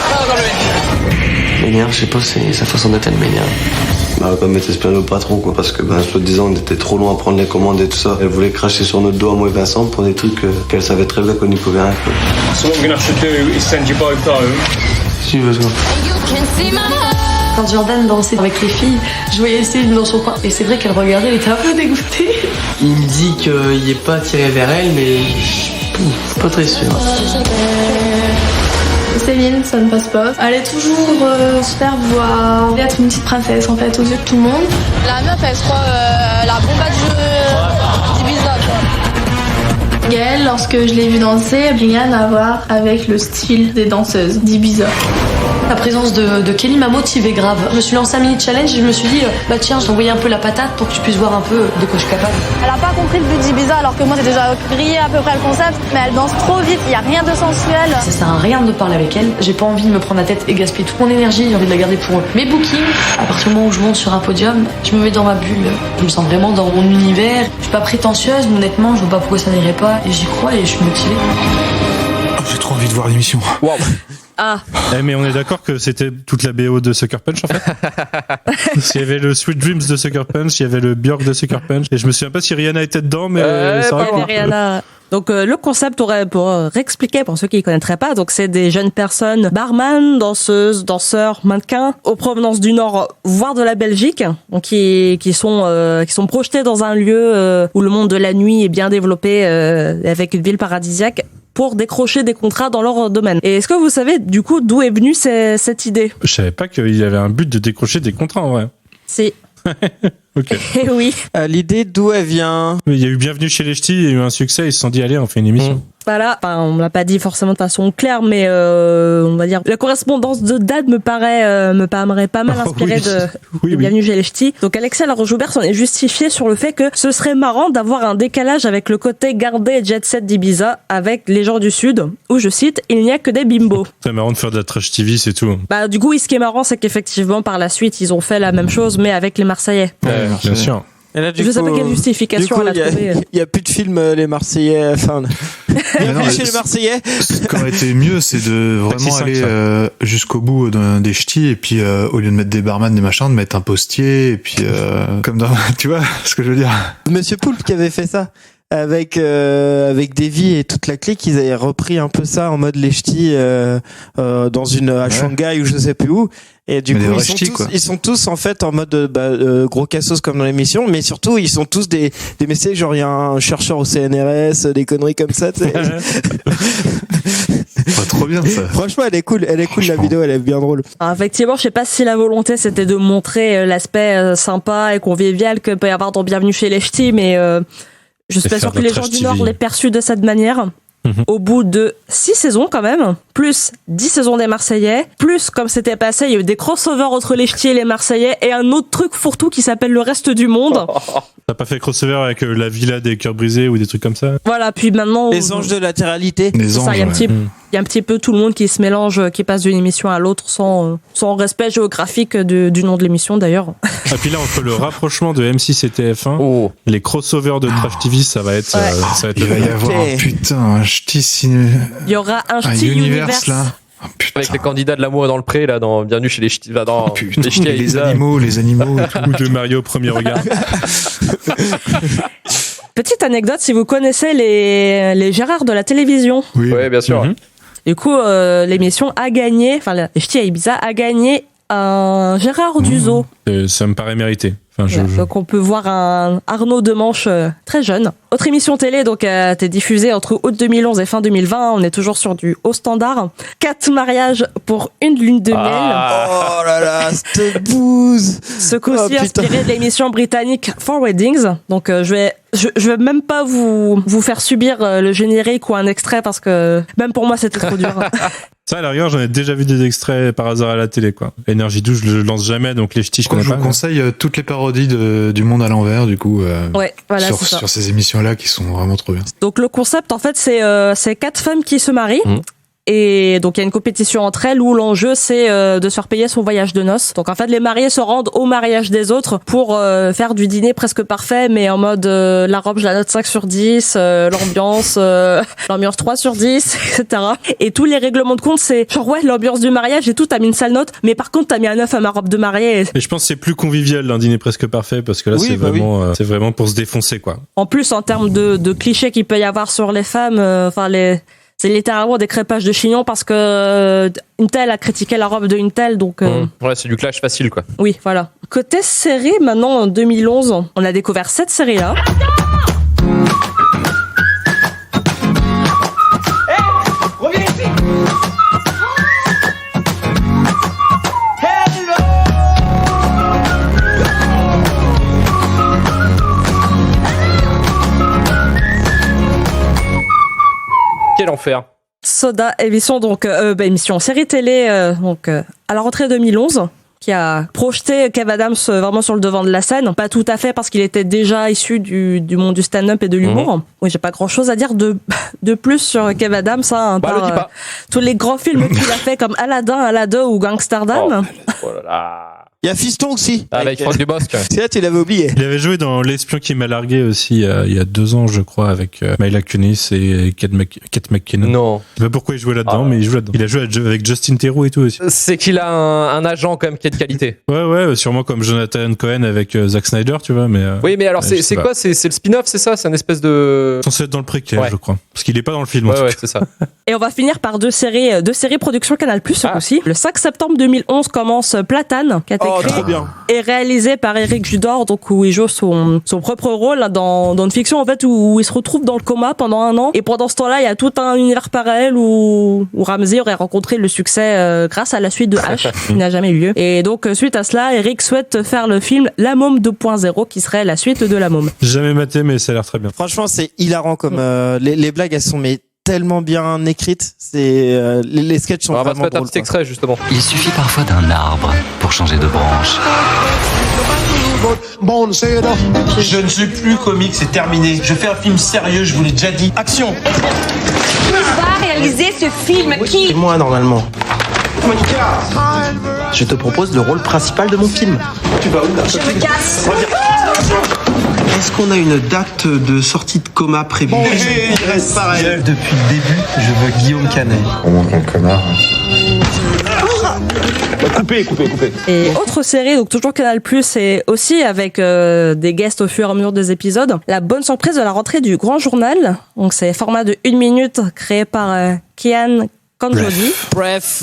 Pas encore plus vite. M'énerve, je sais pas, c'est sa façon d'être, elle m'énerve. Bah, comme elle espionne au patron, quoi, parce que, soi-disant, on était trop loin à prendre les commandes et tout ça. Elle voulait cracher sur notre dos, moi et Vincent, pour des trucs qu'elle savait très bien qu'on n'y pouvait rien, quoi. So what I'm gonna have to do is send you both home. Si, vas-y. Quand Jordan dansait avec les filles, je voyais Céline dans son coin. Et c'est vrai qu'elle regardait, elle était un peu dégoûtée. Il me dit qu'il n'est pas tiré vers elle, mais je suis pas très sûr. Céline, ça ne passe pas. Elle est toujours se faire voir, être une petite princesse en fait aux yeux de tout le monde. La meuf, elle se croit la bomba de jeu d'Ibiza, quoi. Gaëlle, lorsque je l'ai vue danser, elle n'a rien à voir avec le style des danseuses d'Ibiza. La présence de Kelly m'a motivée grave. Je me suis lancé un mini challenge et je me suis dit, bah tiens, je vais envoyer un peu la patate pour que tu puisses voir un peu de quoi je suis capable. Elle a pas compris le but d'Ibiza alors que moi j'ai déjà grillé à peu près le concept, mais elle danse trop vite, il y a rien de sensuel. Ça sert à rien de parler avec elle. J'ai pas envie de me prendre la tête et gaspiller toute mon énergie. J'ai envie de la garder pour mes bookings. À partir du moment où je monte sur un podium, je me mets dans ma bulle. Je me sens vraiment dans mon univers. Je suis pas prétentieuse, mais honnêtement, je vois pas pourquoi ça n'irait pas. Et j'y crois et je suis motivée. Oh, j'ai trop envie de voir l'émission. Wow. Ah. Mais on est d'accord que c'était toute la BO de Sucker Punch en fait. Parce qu'il y avait le Sweet Dreams de Sucker Punch, il y avait le Björk de Sucker Punch, et je me souviens pas si Rihanna était dedans, mais ça aurait pu. Rihanna. Donc le concept pour réexpliquer pour ceux qui ne connaîtraient pas, donc c'est des jeunes personnes barman, danseuses, danseurs, mannequins aux provenances du Nord voire de la Belgique, donc qui sont projetés dans un lieu où le monde de la nuit est bien développé avec une ville paradisiaque pour décrocher des contrats dans leur domaine. Et est-ce que vous savez du coup d'où est venue cette idée? Je savais pas qu'il y avait un but de décrocher des contrats en vrai. Si. Ok. Et oui. L'idée d'où elle vient? Il y a eu Bienvenue chez les Ch'tis, il y a eu un succès, ils se sont dit allez on fait une émission. Voilà, enfin, on l'a pas dit forcément de façon claire, mais on va dire la correspondance de date me paraît pas mal inspirée de Bienvenue chez les Ch'tis. Donc Alexia Laroche-Joubert s'en est justifiée sur le fait que ce serait marrant d'avoir un décalage avec le côté gardé et jet set d'Ibiza avec les gens du Sud, où je cite, il n'y a que des bimbos. C'est marrant de faire de la trash TV, c'est tout. Bah du coup, ce qui est marrant, c'est qu'effectivement par la suite, ils ont fait la même chose, mais avec les Marseillais. Bien sûr. Et là, je sais pas quelle justification elle a trouvé. Il y a plus de film les Marseillais. Enfin, bienvenue chez les Marseillais. Ce qui aurait été mieux, c'est de vraiment aller jusqu'au bout des ch'tis et puis au lieu de mettre des barman, des machins, de mettre un postier et puis comme dans, tu vois ce que je veux dire. Monsieur Poulpe qui avait fait ça. avec Davy et toute la clique, ils avaient repris un peu ça en mode les ch'tis dans à Shanghai ou je sais plus où. Et du coup, ils sont tous en fait en mode gros cassos comme dans l'émission, mais surtout ils sont tous des messieurs, genre il y a un chercheur au CNRS, des conneries comme ça. Pas trop bien ça. Franchement, elle est cool la vidéo, elle est bien drôle. Alors, effectivement, je sais pas si la volonté c'était de montrer l'aspect sympa et convivial que peut y avoir dans Bienvenue chez les Ch'tis, mais je suis pas sûr que les gens du Nord l'aient perçu de cette manière. Au bout de 6 saisons quand même, plus 10 saisons des Marseillais, plus comme c'était passé, il y a eu des crossovers entre les Ch'tis et les Marseillais et un autre truc fourre-tout qui s'appelle Le Reste du Monde. T'as pas fait crossover avec la Villa des Cœurs Brisés ou des trucs comme ça? Voilà, puis maintenant... Les anges de latéralité. Il y a un petit peu tout le monde qui se mélange, qui passe d'une émission à l'autre sans respect géographique du nom de l'émission d'ailleurs. Et puis là, entre le rapprochement de M6 et TF1, les crossovers de Trash TV, ça va être... ça va être il va y avoir un ch'ti ciné... Il y aura un ch'ti universe là. Oh, avec les candidats de l'amour dans le pré, là, dans Bienvenue chez les Ch'tis, dans les Ch'tis les animaux et tout. Ou de Mario au premier regard. Petite anecdote, si vous connaissez les Gérard de la télévision. Oui, bien sûr. Du coup, l'émission a gagné, enfin, les Ch'tis à Ibiza a gagné un Gérard du Zoo. Ça me paraît mérité. Donc on peut voir un Arnaud Demanche très jeune. Autre émission télé, donc a été diffusée entre août 2011 et fin 2020. On est toujours sur du haut standard. 4 mariages pour une lune de miel. Oh là là, cette bouse. Ce coup-ci inspiré de l'émission britannique Four Weddings. Donc je vais même pas vous faire subir le générique ou un extrait parce que même pour moi c'était trop dur. Ça, à la rigueur, j'en ai déjà vu des extraits par hasard à la télé, quoi. Énergie 12, je le lance jamais, donc les ch'tis, je connais pas. Je vous conseille toutes les parodies du monde à l'envers, du coup, ouais, voilà, sur ces émissions-là qui sont vraiment trop bien. Donc le concept, en fait, c'est 4 femmes qui se marient. Et donc il y a une compétition entre elles où l'enjeu c'est de se faire payer son voyage de noces. Donc en fait les mariés se rendent au mariage des autres pour faire du dîner presque parfait, mais en mode la robe je la note 5 sur 10, l'ambiance 3 sur 10, etc. Et tous les règlements de compte c'est genre ouais l'ambiance du mariage et tout, t'as mis une sale note, mais par contre t'as mis un 9 à ma robe de mariée. Et je pense que c'est plus convivial un dîner presque parfait parce que là c'est vraiment pour se défoncer quoi. En plus en termes de clichés qu'il peut y avoir sur les femmes, c'est littéralement des crêpages de chignons parce que une telle a critiqué la robe de une telle, donc... Ouais, c'est du clash facile, quoi. Oui, voilà. Côté série, maintenant, en 2011, on a découvert cette série-là. Reviens ici. Quel enfer. Soda, émission série télé à la rentrée 2011 qui a projeté Kev Adams vraiment sur le devant de la scène. Pas tout à fait parce qu'il était déjà issu du monde du stand-up et de l'humour. Oui, j'ai pas grand chose à dire de plus sur Kev Adams, tous les grands films qu'il a fait comme Aladdin ou Gangsterdam. Oh là là. Il y a Fiston aussi. Avec Franck Dubosc. C'est là, tu l'avais oublié. Il avait joué dans L'espion qui m'a largué aussi il y a 2 ans, je crois, avec Mila Kunis et Kate McKinnon. Non. Je sais pas pourquoi il jouait là-dedans, mais il joue là-dedans. Il a joué avec Justin Theroux et tout aussi. C'est qu'il a un agent quand même qui est de qualité. Ouais, sûrement comme Jonathan Cohen avec Zack Snyder, tu vois, mais... Oui, mais alors c'est quoi? C'est le spin-off, c'est ça? C'est une espèce de... Censé être dans le préquel, je crois. Parce qu'il est pas dans le film. Ouais, c'est ça. Et on va finir par deux séries production Canal+, aussi. Le 5 septembre 2011 commence Platane, qui a été créé trop bien. Et réalisé par Éric Judor, donc où il joue son propre rôle dans une fiction en fait où il se retrouve dans le coma pendant 1 an. Et pendant ce temps-là, il y a tout un univers parallèle où Ramsey aurait rencontré le succès grâce à la suite de H, qui n'a jamais eu lieu. Et donc suite à cela, Éric souhaite faire le film La Môme 2.0, qui serait la suite de La Môme. Jamais maté, mais ça a l'air très bien. Franchement, c'est hilarant comme les blagues, elles sont tellement bien écrites. C'est les sketchs sont vraiment drôles. On va se mettre un petit extrait justement. Il suffit parfois d'un arbre pour changer de branche. Je ne suis plus comique, c'est terminé. Je fais un film sérieux, je vous l'ai déjà dit. Action! Qui va réaliser ce film? Qui? C'est moi normalement. Monica! Je te propose le rôle principal de mon film. Tu vas où là? Je me casse! Est-ce qu'on a une date de sortie de coma prévue? Il reste pareil. Depuis le début, je veux Guillaume Canet. On montre un connard. Coupez. Et autre série, donc toujours Canal+, et aussi avec des guests au fur et à mesure des épisodes. La bonne surprise de la rentrée du Grand Journal. Donc c'est format de 1 minute créé par Kian Kanjodi. Bref.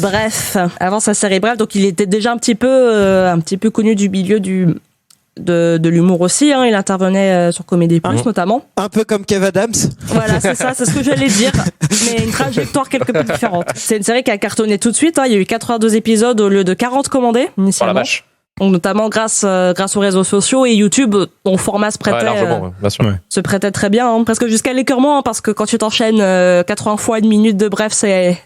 Avant sa série Bref, donc il était déjà un petit peu connu du milieu de l'humour aussi, hein. Il intervenait sur Comédie Plus notamment. Un peu comme Kev Adams. Voilà, c'est ça, c'est ce que j'allais dire, mais une trajectoire quelque peu différente. C'est une série qui a cartonné tout de suite, hein. Il y a eu 82 épisodes au lieu de 40 commandés initialement. Oh la vache. Donc notamment grâce aux réseaux sociaux et YouTube, ton format se prêtait, bien sûr. se prêtait très bien, hein. Presque jusqu'à l'écœurement, hein, parce que quand tu t'enchaînes 80 fois 1 minute de Bref, c'est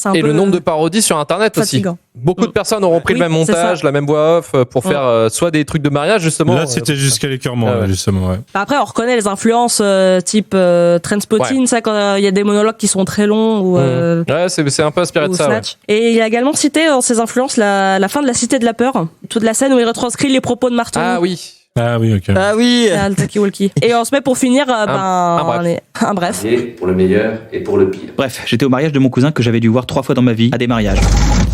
un et peu le nombre de parodies sur Internet fatigant. aussi. Beaucoup de personnes auront pris le même montage, la même voix off pour faire soit des trucs de mariage justement. Là, c'était jusqu'à l'écœurement, justement. Ouais. Après, on reconnaît les influences type Trainspotting, ça quand il y a des monologues qui sont très longs ou ouais, c'est un peu inspiré de ça. Ouais. Et il a également cité dans ses influences la fin de La Cité de la Peur, toute la scène où il retranscrit les propos de Martin. Ah oui. Ah oui, ok. Ah oui. Le talkie-walkie. Et on se met pour finir un bref. Pour le meilleur et pour le pire. Bref, j'étais au mariage de mon cousin que j'avais dû voir 3 fois dans ma vie, à des mariages.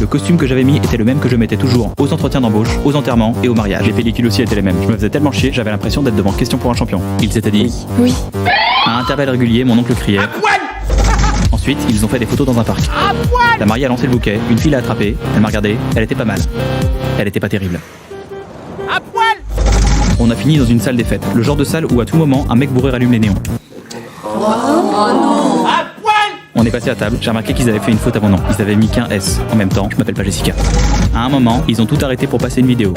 Le costume que j'avais mis était le même que je mettais toujours aux entretiens d'embauche, aux enterrements et aux mariages. Les pellicules aussi étaient les mêmes. Je me faisais tellement chier, j'avais l'impression d'être devant Question pour un champion. Il s'était dit Oui. À intervalles réguliers, mon oncle criait. Ensuite, ils ont fait des photos dans un parc. La mariée a lancé le bouquet, une fille l'a attrapé, elle m'a regardé, elle était pas mal. Elle était pas terrible. On a fini dans une salle des fêtes, le genre de salle où à tout moment un mec bourré rallume les néons. On est passé à table, j'ai remarqué qu'ils avaient fait une faute à mon nom. Ils avaient mis qu'un S. En même temps, je m'appelle pas Jessica. À un moment, ils ont tout arrêté pour passer une vidéo.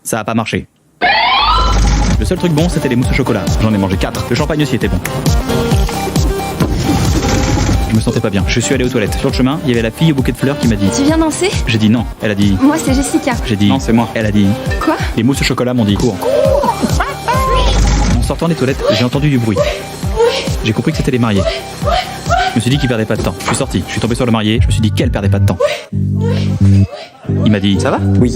Ça a pas marché. Le seul truc bon, c'était les mousses au chocolat. J'en ai mangé 4. Le champagne aussi était bon. Je me sentais pas bien. Je suis allé aux toilettes. Sur le chemin, il y avait la fille au bouquet de fleurs qui m'a dit Tu viens danser? J'ai dit non. Elle a dit Moi, c'est Jessica. J'ai dit non, c'est moi. Elle a dit Quoi? Les mousses au chocolat m'ont dit cours. En sortant des toilettes, j'ai entendu du bruit. J'ai compris que c'était les mariés. Je me suis dit qu'ils perdaient pas de temps. Je suis sorti, je suis tombé sur le marié, je me suis dit qu'elle perdait pas de temps. Il m'a dit Ça va? Oui.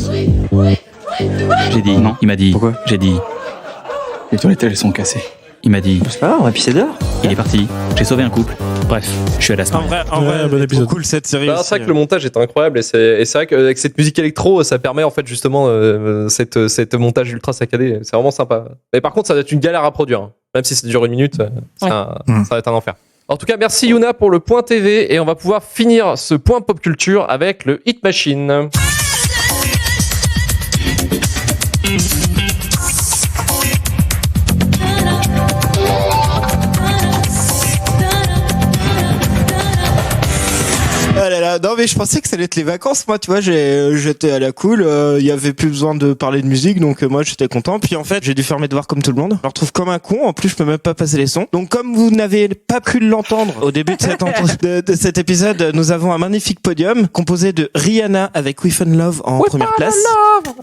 J'ai dit non. Il m'a dit Pourquoi? J'ai dit Les toilettes elles sont cassées. Il m'a dit C'est pas grave, on va pisser dehors. Il est parti, j'ai sauvé un couple. Bref, je suis à la semaine. En vrai, bon épisode. cool cette série. C'est vrai que le montage est incroyable et c'est vrai qu'avec cette musique électro, ça permet en fait justement cette montage ultra saccadé. C'est vraiment sympa. Mais par contre, ça va être une galère à produire. Hein. Même si ça dure 1 minute, ça va être un enfer. En tout cas, merci Yuna pour le point TV et on va pouvoir finir ce point pop culture avec le Hit Machine. Ah là là, non mais je pensais que ça allait être les vacances, moi tu vois, j'étais à la cool, il y avait plus besoin de parler de musique, donc moi j'étais content, puis en fait j'ai dû faire mes devoirs comme tout le monde, je me retrouve comme un con, en plus je peux même pas passer les sons, donc comme vous n'avez pas pu l'entendre au début de cet épisode, nous avons un magnifique podium composé de Rihanna avec We Found Love en première place.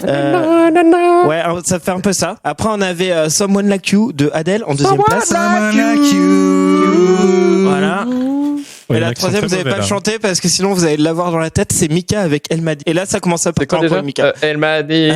Ouais, ça fait un peu ça. Après on avait Someone Like You de Adele en deuxième place. Someone Like You. Voilà. Et la troisième, vous n'avez pas chanté parce que sinon vous allez l'avoir dans la tête, c'est Mika avec Elle m'a dit. Et là, ça commence à péter un peu, Mika. Elle m'a dit,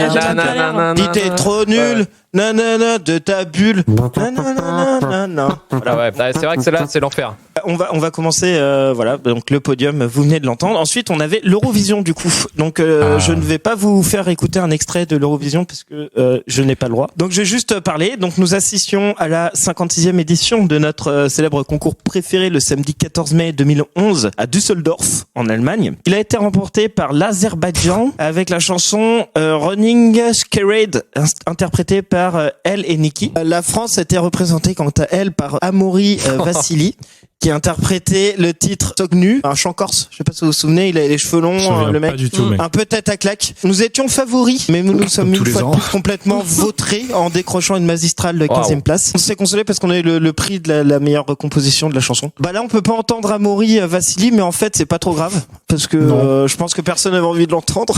dis t'es trop nul, nanana, de ta bulle, nanana. Voilà, ouais, c'est vrai que c'est là, c'est l'enfer. On va commencer, voilà, donc le podium, vous venez de l'entendre. Ensuite, on avait l'Eurovision, du coup. Donc, je ne vais pas vous faire écouter un extrait de l'Eurovision parce que je n'ai pas le droit. Donc, je vais juste parler. Donc, nous assistions à la 56e édition de notre célèbre concours préféré le samedi 14 mai 2011 à Düsseldorf, en Allemagne. Il a été remporté par l'Azerbaïdjan avec la chanson Running Scared, interprétée par elle et Nikki. La France était représentée quant à elle par Amaury Vassili, qui a interprété le titre Sognu, un chant corse. Je sais pas si vous vous souvenez, il a les cheveux longs, le mec, un peu tête à claque. Nous étions favoris, mais nous sommes une fois de plus complètement vautrés en décrochant une magistrale de 15e place. On s'est consolé parce qu'on a eu le prix de la meilleure composition de la chanson. Bah là, on peut pas entendre Amaury Vassili, mais en fait, c'est pas trop grave parce que je pense que personne n'avait envie de l'entendre.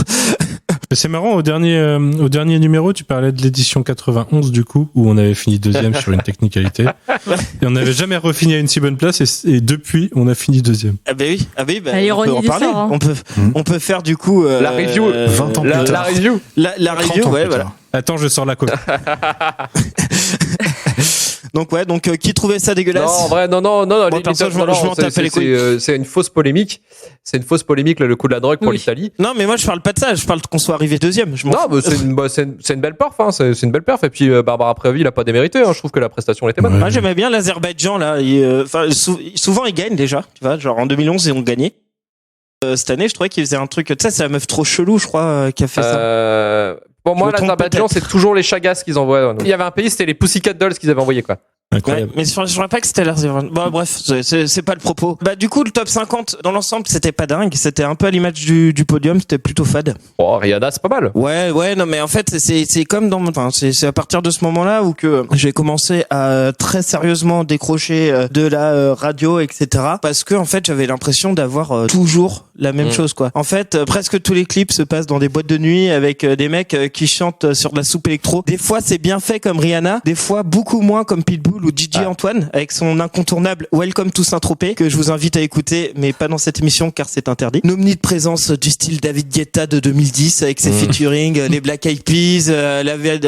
C'est marrant, au dernier numéro, tu parlais de l'édition 91 du coup, où on avait fini 2e sur une technicalité. Et on n'avait jamais refini à une si bonne place et depuis, on a fini 2e. Ah bah oui, bah, on peut en parler. Sort, hein. On peut faire du coup la review, 20 ans plus tard. La review, ouais, voilà. Attends, je sors la coque. Donc ouais, qui trouvait ça dégueulasse? Non, en vrai, non. Moi, perso, je m'en tapais les couilles. C'est une fausse polémique. C'est une fausse polémique, le coup de la drogue pour l'Italie. Non, mais moi, je parle pas de ça. Je parle qu'on soit arrivé deuxième. Non, mais c'est une belle perf, hein. C'est une belle perf. Et puis, Barbara Pravi, il a pas démérité, hein. Je trouve que la prestation était bonne. Moi, j'aimais bien l'Azerbaïdjan, là. Souvent, ils gagnent déjà. Tu vois, genre, en 2011, ils ont gagné. Cette année, je trouvais qu'ils faisaient un truc. Tu sais, c'est la meuf trop chelou, je crois, qui a fait ça. Pour moi, l'Azerbaïdjan, c'est toujours les chagas qu'ils envoient. Il y avait un pays, c'était les Pussycat Dolls qu'ils avaient envoyé, quoi. Ouais, mais je crois pas que c'était l'Azerbaïdjan. Bon, bref, c'est pas le propos. Du coup, le top 50 dans l'ensemble, c'était pas dingue. C'était un peu à l'image du podium, c'était plutôt fade. Oh, Rihanna, c'est pas mal. Ouais, non, mais en fait, c'est comme c'est à partir de ce moment-là où que j'ai commencé à très sérieusement décrocher de la radio, etc. Parce que en fait, j'avais l'impression d'avoir toujours la même chose, quoi. En fait, presque tous les clips se passent dans des boîtes de nuit avec des mecs qui chantent sur de la soupe électro. Des fois, c'est bien fait comme Rihanna, des fois beaucoup moins comme Pitbull ou DJ Antoine avec son incontournable Welcome to Saint-Tropez que je vous invite à écouter, mais pas dans cette émission car c'est interdit. Une omniprésence du style David Guetta de 2010 avec ses featuring, les Black Eyed Peas,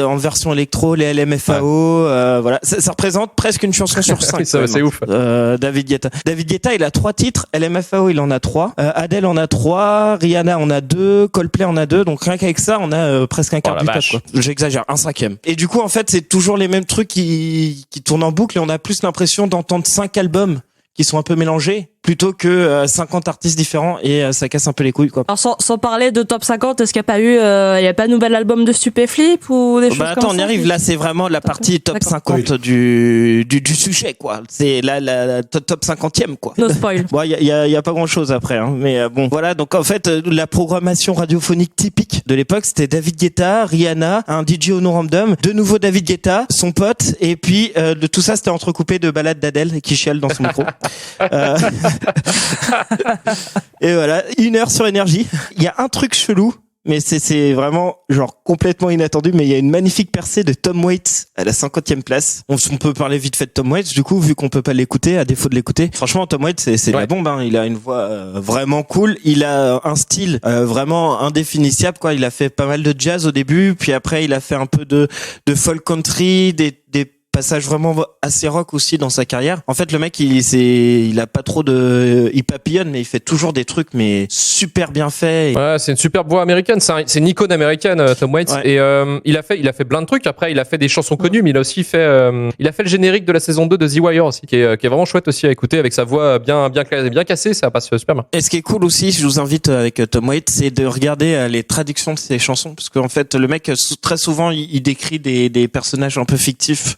en version électro, les LMFAO, voilà. Ça représente presque une chanson sur 5. C'est ouf. David Guetta, il a 3 titres. LMFAO, il en a 3. Adele en a 3. Rihanna en a 2. Coldplay en a 2. Donc rien qu'avec ça, on a presque un quart du top, quoi. J'exagère, un 5e. Et du coup, en fait, c'est toujours les mêmes trucs qui tournent en boucle et on a plus l'impression d'entendre 5 albums qui sont un peu mélangés plutôt que 50 artistes différents et ça casse un peu les couilles, quoi. Alors sans parler de top 50, est-ce qu'il n'y a pas eu il y a pas un nouvel album de Stupéflip ou des choses comme ça? Attends, on y arrive. Là, c'est vraiment la partie top 50 du sujet, quoi. C'est la top 50e, quoi. No spoil. Bon, il y a pas grand chose après, hein. Mais bon, voilà. Donc en fait, la programmation radiophonique typique de l'époque, c'était David Guetta, Rihanna, un DJ au nom random, de nouveau David Guetta, son pote, et puis de tout ça, c'était entrecoupé de balades d'Adèle qui chiale dans son micro. Et voilà, 1 heure sur Énergie. Il y a un truc chelou, mais c'est vraiment genre complètement inattendu, mais il y a une magnifique percée de Tom Waits à la 50e place. On peut parler vite fait de Tom Waits, du coup, vu qu'on peut pas l'écouter, à défaut de l'écouter. Franchement, Tom Waits, c'est de la bombe, hein. Il a une voix vraiment cool, il a un style vraiment indéfinissable, quoi. Il a fait pas mal de jazz au début, puis après il a fait un peu de folk country, des passage vraiment assez rock aussi dans sa carrière. En fait, le mec, il a pas trop il papillonne, mais il fait toujours des trucs, mais super bien faits. Ouais, c'est une superbe voix américaine. C'est une icône américaine, Tom Waits. Ouais. Et il a fait plein de trucs. Après, il a fait des chansons connues, mais il a aussi fait le générique de la saison 2 de The Wire aussi, qui est vraiment chouette aussi à écouter avec sa voix bien cassée. Ça passe super bien. Et ce qui est cool aussi, je vous invite avec Tom Waits, c'est de regarder les traductions de ses chansons, parce qu'en fait, le mec, très souvent, il décrit des personnages un peu fictifs.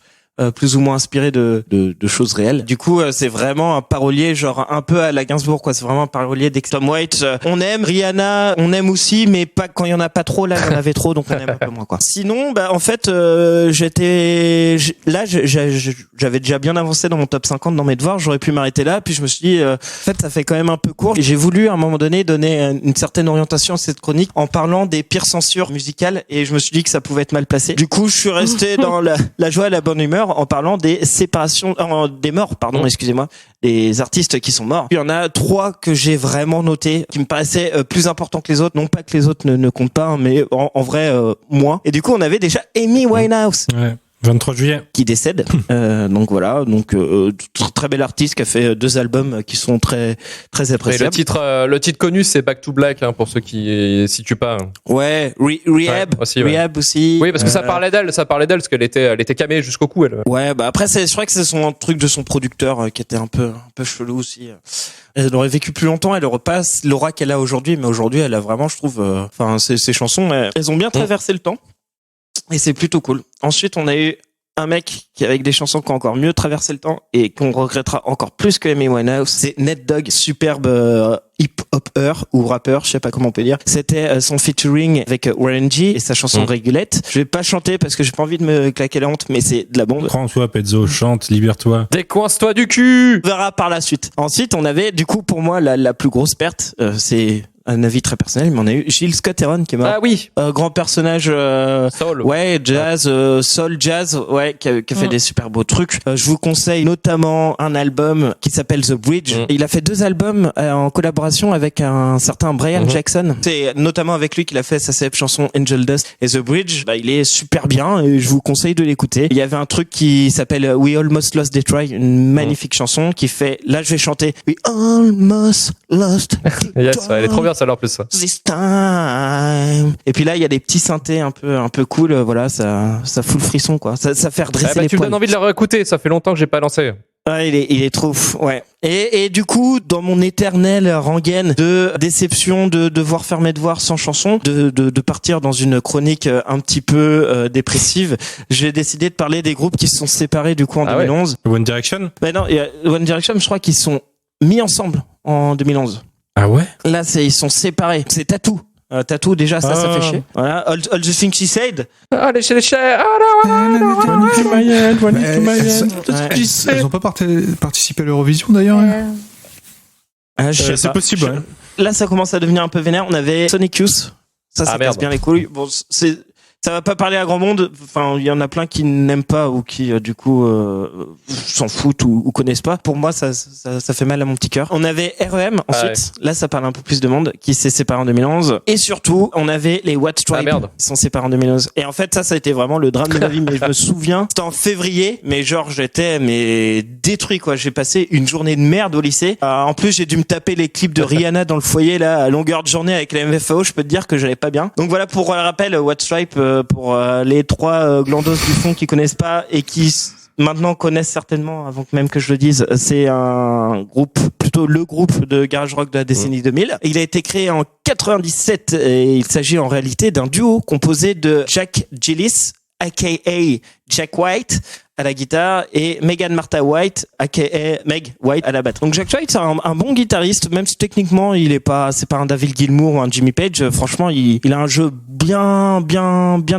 Plus ou moins inspiré de choses réelles. Du coup, c'est vraiment un parolier genre un peu à la Gainsbourg, quoi. C'est vraiment un parolier d'Tom Waits. On aime Rihanna, on aime aussi, mais pas quand il y en a pas trop. Là, il y en avait trop, donc on aime un peu moins, quoi. Sinon, en fait, j'avais déjà bien avancé dans mon top 50 dans mes devoirs. J'aurais pu m'arrêter là, puis je me suis dit, en fait, ça fait quand même un peu court. Et j'ai voulu à un moment donné donner une certaine orientation à cette chronique en parlant des pires censures musicales, et je me suis dit que ça pouvait être mal placé. Du coup, je suis resté dans la joie et la bonne humeur en parlant des séparations, des morts, pardon, excusez-moi, des artistes qui sont morts. Il y en a 3 que j'ai vraiment notés, qui me paraissaient plus importants que les autres. Non pas que les autres ne comptent pas, hein, mais en vrai, moins. Et du coup, on avait déjà Amy Winehouse. Ouais. 23 juillet. Qui décède. Donc voilà, très bel artiste qui a fait 2 albums qui sont très très appréciables. Et le titre connu, c'est Back to Black, hein, pour ceux qui situent pas. Ouais, Rehab, Rehab aussi. Oui, parce que ça parlait d'elle, parce qu'elle était camée jusqu'au cou, elle. Ouais, après c'est vrai que c'est un truc de son producteur qui était un peu chelou aussi. Elle aurait vécu plus longtemps, elle aurait pas l'aura qu'elle a aujourd'hui, mais aujourd'hui elle a vraiment, je trouve, ses chansons, elles ont bien traversé le temps. Et c'est plutôt cool. Ensuite, on a eu un mec qui avec des chansons qui ont encore mieux traversé le temps et qu'on regrettera encore plus que Amy Winehouse. C'est Ned Dogg, superbe hip-hopper ou rappeur, je sais pas comment on peut dire. C'était son featuring avec Warren G et sa chanson Régulette. Je vais pas chanter parce que j'ai pas envie de me claquer la honte, mais c'est de la bombe. Prends-toi, Pezzo, chante, libère-toi. Décoince-toi du cul! On verra par la suite. Ensuite, on avait, du coup, pour moi, la plus grosse perte, c'est un avis très personnel, mais on a eu Gilles Scott-Heron qui est mort. Ah oui. Grand personnage. Soul. Ouais, jazz, soul jazz, ouais, qui a fait des super beaux trucs. Je vous conseille notamment un album qui s'appelle The Bridge. Il a fait 2 albums en collaboration avec un certain Brian Jackson. C'est notamment avec lui qu'il a fait sa célèbre chanson Angel Dust. Et The Bridge, il est super bien et je vous conseille de l'écouter. Il y avait un truc qui s'appelle We Almost Lost Detroit, une magnifique chanson qui fait, là je vais chanter We Almost Lost Detroit. Yes, elle est trop bien ça en plus. This time. Et puis là il y a des petits synthés un peu cool, voilà, ça fout le frisson quoi. Ça fait redresser les tu me donnes envie de la réécouter, ça fait longtemps que j'ai pas lancé. Ouais, il est trop fou, ouais. Et du coup, dans mon éternelle rengaine de déception de devoir faire mes devoirs sans chanson, de partir dans une chronique un petit peu dépressive, j'ai décidé de parler des groupes qui se sont séparés du coup en 2011. Ouais. One Direction? Ben non, One Direction, je crois qu'ils sont mis ensemble en 2011. Ah ouais? Là, ils sont séparés. C'est Tattoo. Tattoo, déjà, ça fait chier. Voilà. All the things she said. Allez, chez les chers. Elles ont pas participé à l'Eurovision d'ailleurs. C'est possible. Ouais. Là, ça commence à devenir un peu vénère. On avait Sonic Youth. Ça casse bien les couilles. Bon, ça va pas parler à grand monde. Enfin, il y en a plein qui n'aiment pas ou qui, du coup, s'en foutent ou connaissent pas. Pour moi, ça fait mal à mon petit cœur. On avait R.E.M. ensuite. Là, ça parle un peu plus de monde qui s'est séparé en 2011. Et surtout, on avait les White Stripes qui sont séparés en 2011. Et en fait, ça a été vraiment le drame de ma vie. Mais je me souviens, c'était en février. Mais genre, j'étais détruit quoi. J'ai passé une journée de merde au lycée. En plus, j'ai dû me taper les clips de Rihanna dans le foyer là à longueur de journée avec la MFAO. Je peux te dire que j'allais pas bien. Donc voilà pour le rappel, White Stripes. Pour les 3 glandos du fond qui connaissent pas et qui maintenant connaissent certainement avant que même que je le dise, c'est un groupe, plutôt le groupe de garage rock de la décennie 2000. Il a été créé en 97 et il s'agit en réalité d'un duo composé de Jack Gillis, aka Jack White, à la guitare et Megan Martha White, aka Meg White, à la batterie. Donc Jack White c'est un bon guitariste, même si techniquement c'est pas un David Gilmour ou un Jimmy Page. Franchement, il a un jeu bien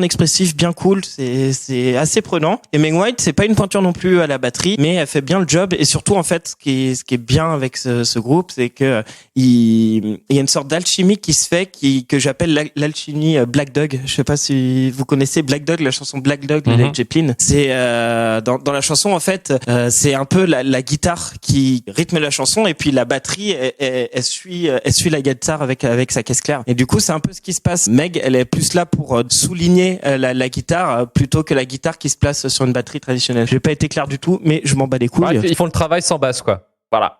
expressif, bien cool. C'est assez prenant. Et Meg White, c'est pas une pointure non plus à la batterie, mais elle fait bien le job. Et surtout, en fait, ce qui est bien avec ce groupe, c'est que il y a une sorte d'alchimie qui se fait, que j'appelle l'alchimie Black Dog. Je sais pas si vous connaissez Black Dog, la chanson Black Dog de Led Zeppelin. C'est dans la chanson en fait, c'est un peu la guitare qui rythme la chanson et puis la batterie elle suit la guitare avec sa caisse claire. Et du coup, c'est un peu ce qui se passe. Meg, elle est plus là pour souligner la guitare plutôt que la guitare qui se place sur une batterie traditionnelle. J'ai pas été clair du tout, mais je m'en bats les couilles. Ouais, ils font le travail sans basse quoi.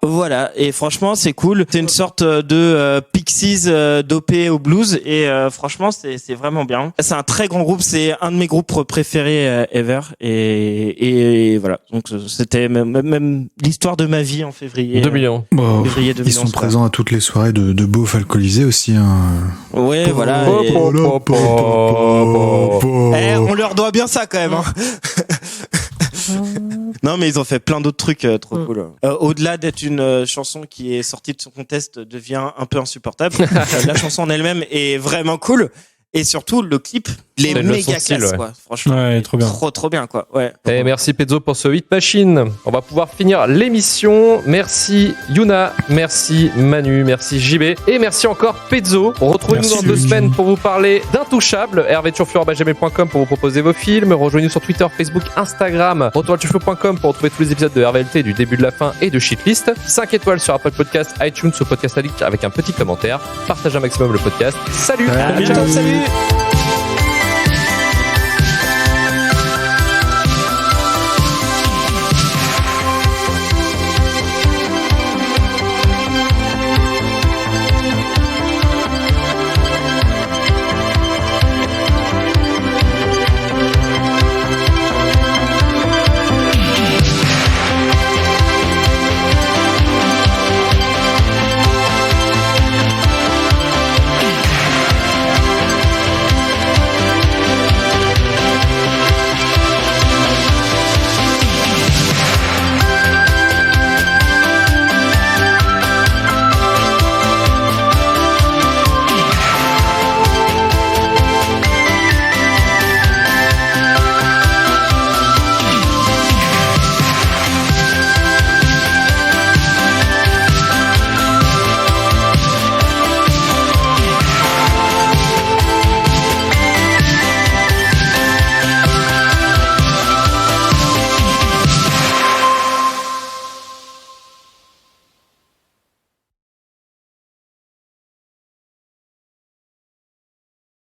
Voilà, et franchement c'est cool. C'est une sorte de Pixies dopé au blues et franchement c'est vraiment bien. C'est un très grand groupe, c'est un de mes groupes préférés ever et voilà. Donc c'était même l'histoire de ma vie en février. 2 millions. Février 2011. Ils sont présents à toutes les soirées de beaufs alcoolisés aussi. Ouais, voilà. On leur doit bien ça quand même. Hein. Non, mais ils ont fait plein d'autres trucs trop cool. Au-delà d'être une chanson qui est sortie de son contexte, devient un peu insupportable. La chanson en elle-même est vraiment cool. Et surtout, le clip, il est méga classe, quoi. Franchement. Ouais, trop bien. Trop bien, quoi. Ouais. Et merci Pezzo pour ce 8 machines. On va pouvoir finir l'émission. Merci Yuna, merci Manu, merci JB et merci encore Pezzo. Retrouvez-nous dans 2 semaines pour vous parler d'Intouchables. hervéturfur@gmail.com pour vous proposer vos films. Rejoignez-nous sur Twitter, Facebook, Instagram. retourturfur.com pour retrouver tous les épisodes de RVLT du début de la fin et de Shitlist. 5 étoiles sur Apple Podcast, iTunes ou Podcast Addict avec un petit commentaire. Partagez un maximum le podcast. Salut. Salut.